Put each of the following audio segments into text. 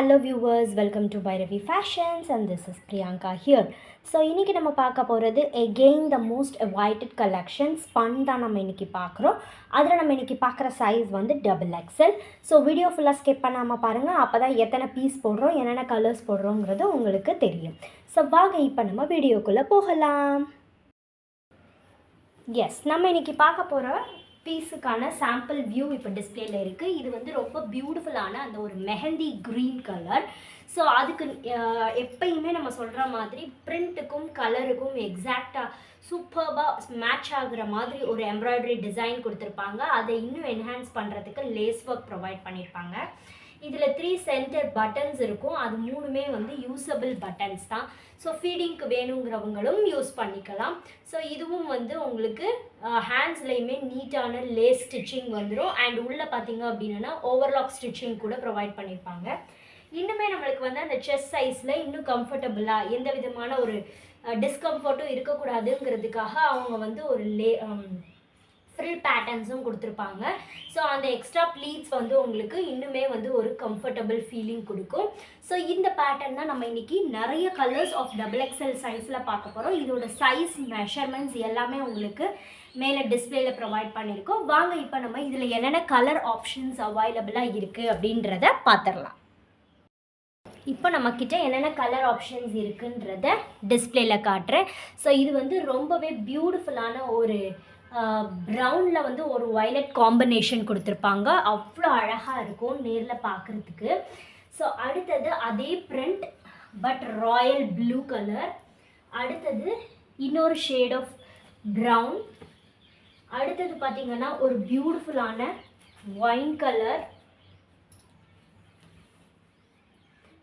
hello viewers, welcome to Bhairavi Fashions and this is Priyanka here. So இன்னைக்கு நம்ம பார்க்க போகிறது again the most awaited collection spun தான் நம்ம இன்னைக்கு பார்க்குறோம். அதில் நம்ம இன்னைக்கு பார்க்குற சைஸ் வந்து XXL. ஸோ வீடியோ ஃபுல்லாக ஸ்கிப் பண்ணாமல் பாருங்கள், அப்போ தான் எத்தனை பீஸ் போடுறோம், என்னென்ன கலர்ஸ் போடுறோங்கிறது உங்களுக்கு தெரியும். ஸோ வாங்க இப்போ நம்ம வீடியோக்குள்ளே போகலாம். எஸ், நம்ம இன்னைக்கு பார்க்க போகிற பீஸுக்கான சாம்பிள் வியூ இப்போ டிஸ்பிளேல இருக்குது. இது வந்து ரொம்ப பியூட்டிஃபுல்லான அந்த ஒரு மெஹந்தி க்ரீன் கலர். ஸோ அதுக்கு எப்பயுமே நம்ம சொல்கிற மாதிரி பிரிண்ட்டுக்கும் கலருக்கும் எக்ஸாக்டாக சூப்பர்பாக மேட்ச் ஆகுற மாதிரி ஒரு எம்ப்ராய்டரி டிசைன் கொடுத்துருப்பாங்க. அதை இன்னும் என்ஹான்ஸ் பண்ணுறதுக்கு லேஸ் ஒர்க் ப்ரொவைட் பண்ணியிருப்பாங்க. இதில் 3 சென்டர் பட்டன்ஸ் இருக்கும். அது மூணுமே வந்து யூஸபிள் பட்டன்ஸ் தான். ஸோ ஃபீடிங்க்கு வேணுங்கிறவங்களும் யூஸ் பண்ணிக்கலாம். ஸோ இதுவும் வந்து உங்களுக்கு ஹேண்ட்ஸ்லையுமே நீட்டான லேஸ் ஸ்டிச்சிங் வந்துடும். அண்ட் உள்ளே பார்த்தீங்க அப்படின்னா ஓவர்லாக் ஸ்டிச்சிங் கூட ப்ரொவைட் பண்ணியிருப்பாங்க. இன்னுமே நம்மளுக்கு வந்து அந்த செஸ்ட் சைஸில் இன்னும் கம்ஃபர்டபுளாக எந்த விதமான ஒரு டிஸ்கம்ஃபர்ட்டும் இருக்கக்கூடாதுங்கிறதுக்காக அவங்க வந்து ஒரு ஃப்ரில் பேட்டர்ன்ஸும் கொடுத்துருப்பாங்க. ஸோ அந்த எக்ஸ்ட்ரா ப்ளீட்ஸ் வந்து உங்களுக்கு இன்னுமே வந்து ஒரு கம்ஃபர்டபுள் ஃபீலிங் கொடுக்கும். ஸோ இந்த பேட்டர்ன் தான் நம்ம இன்றைக்கி நிறைய கலர்ஸ் ஆஃப் XXL சைஸில் பார்க்க போகிறோம். இதோட சைஸ் மெஷர்மெண்ட்ஸ் எல்லாமே உங்களுக்கு மேலே டிஸ்பிளேல ப்ரொவைட் பண்ணியிருக்கோம். வாங்க இப்போ நம்ம இதில் என்னென்ன கலர் ஆப்ஷன்ஸ் அவைலபிளாக இருக்குது அப்படின்றத பார்த்துடலாம். இப்போ நம்மக்கிட்ட என்னென்ன கலர் ஆப்ஷன்ஸ் இருக்குன்றத டிஸ்பிளேல காட்டுறேன். ஸோ இது வந்து ரொம்பவே பியூட்டிஃபுல்லான ஒரு ப்ரௌனில் வந்து ஒரு வயலட் காம்பினேஷன் கொடுத்துருப்பாங்க. அவ்வளோ அழகாக இருக்கும் நேரில் பார்க்குறதுக்கு. ஸோ அடுத்தது அதே print but Royal blue colour. அடுத்தது இன்னொரு ஷேட் ஆஃப் ப்ரௌன். அடுத்தது பார்த்திங்கன்னா ஒரு பியூட்டிஃபுல்லான ஒயின் கலர்.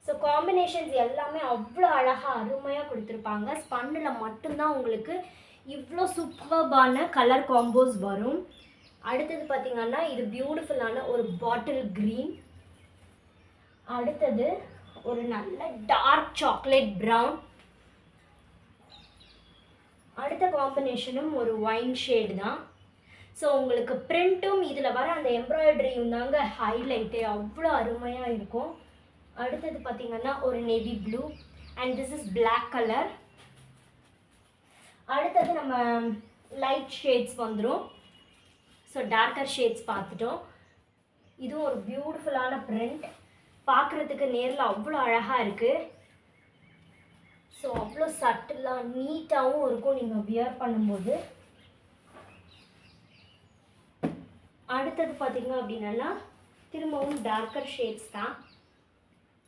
ஸோ காம்பினேஷன்ஸ் எல்லாமே அவ்வளோ அழகாக அருமையாக கொடுத்துருப்பாங்க. ஸ்பன்னில் மட்டும்தான் உங்களுக்கு இவ்வளோ சூப்பர்பான கலர் காம்போஸ் வரும். அடுத்தது பார்த்திங்கன்னா இது பியூட்டிஃபுல்லான ஒரு பாட்டில் க்ரீன். அடுத்தது ஒரு நல்ல டார்க் சாக்லேட் ப்ரௌன். அடுத்த காம்பினேஷனும் ஒரு ஒயின் ஷேட் தான். ஸோ உங்களுக்கு பிரிண்ட்டும் இதில் வர அந்த எம்ப்ராய்டரியும் தாங்க ஹைலைட்டு, அவ்வளோ அருமையாக இருக்கும். அடுத்தது பார்த்திங்கன்னா ஒரு navy blue and this is black colour. அடுத்தது நம்ம லைட் ஷேட்ஸ் வந்துடும். ஸோ டார்க்கர் ஷேட்ஸ் பார்த்துட்டோம். இதுவும் ஒரு பியூட்டிஃபுல்லான பிரிண்ட், பார்க்குறதுக்கு நேரில் அவ்வளோ அழகாக இருக்குது. ஸோ அவ்வளோ சட்டிலாக நீட்டாகவும் இருக்கும் நீங்கள் வியர் பண்ணும்போது. அடுத்தது பார்த்திங்க அப்படின்னா திரும்பவும் டார்க்கர் ஷேட்ஸ் தான்.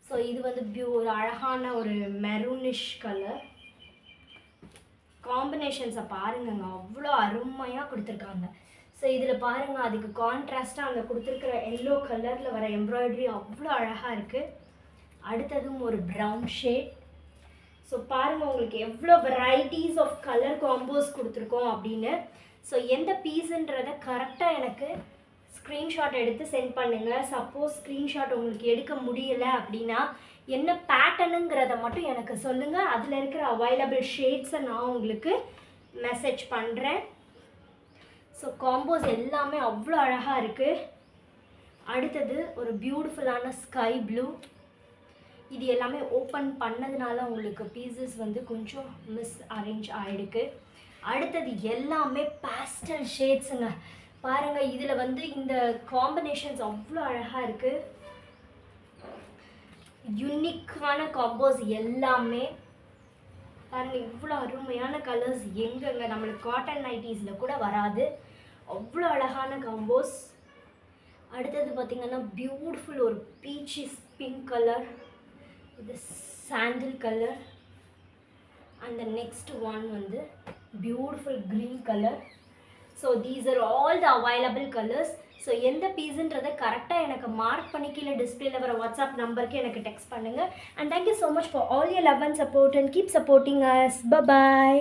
ஸோ இது வந்து ஒரு அழகான ஒரு மெரூனிஷ் கலர். காம்பினேஷன்ஸை பாருங்கங்க, அவ்வளோ அருமையாக கொடுத்துருக்காங்க. ஸோ இதில் பாருங்கள், அதுக்கு கான்ட்ராஸ்டாக அந்த கொடுத்துருக்கிற எல்லோ கலரில் வர எம்ப்ராய்டரி அவ்வளோ அழகாக இருக்குது. அடுத்ததும் ஒரு ப்ரௌன் ஷேட். ஸோ பாருங்கள் உங்களுக்கு எவ்வளோ வெரைட்டிஸ் ஆஃப் கலர் காம்போஸ் கொடுத்துருக்கோம் அப்படின்னு. ஸோ எந்த பீஸுன்றதை கரெக்டாக எனக்கு ஸ்க்ரீன்ஷாட் எடுத்து சென்ட் பண்ணுங்கள். சப்போஸ் ஸ்க்ரீன்ஷாட் உங்களுக்கு எடுக்க முடியலை அப்படின்னா என்ன பேட்டர்னுங்கிறத மட்டும் எனக்கு சொல்லுங்கள். அதில் இருக்கிற அவைலபிள் ஷேட்ஸை நான் உங்களுக்கு மெசேஜ் பண்ணுறேன். ஸோ காம்போஸ் எல்லாமே அவ்வளோ அழகாக இருக்குது. அடுத்தது ஒரு பியூட்டிஃபுல்லான ஸ்கை ப்ளூ. இது எல்லாமே ஓப்பன் பண்ணதுனால உங்களுக்கு பீசஸ் வந்து கொஞ்சம் மிஸ் அரேஞ்ச் ஆகிடுக்கு. அடுத்தது எல்லாமே பேஸ்டல் ஷேட்ஸுங்க. பாருங்கள், இதில் வந்து இந்த காம்பினேஷன்ஸ் அவ்வளோ அழகாக இருக்குது. யூனிக்கான காம்போஸ் எல்லாமே பாருங்கள், இவ்வளோ அருமையான கலர்ஸ் எங்கெங்க நம்மளுக்கு காட்டன் நைட்டிஸில் கூட வராது. அவ்வளோ அழகான காம்போஸ். அடுத்தது பார்த்திங்கன்னா பியூட்டிஃபுல் ஒரு பீச்சிஸ் பிங்க் கலர், இது sandal colour and the next one வந்து beautiful green colour. So these are all the available colours. So எந்த பீஸுன்றதை கரெக்டாக எனக்கு மார்க் பண்ணி கீழே டிஸ்பிளேல வர வாட்ஸ்அப் நம்பருக்கு எனக்கு டெக்ஸ்ட் பண்ணுங்கள். And thank you so much for all your love and support and keep supporting us. By.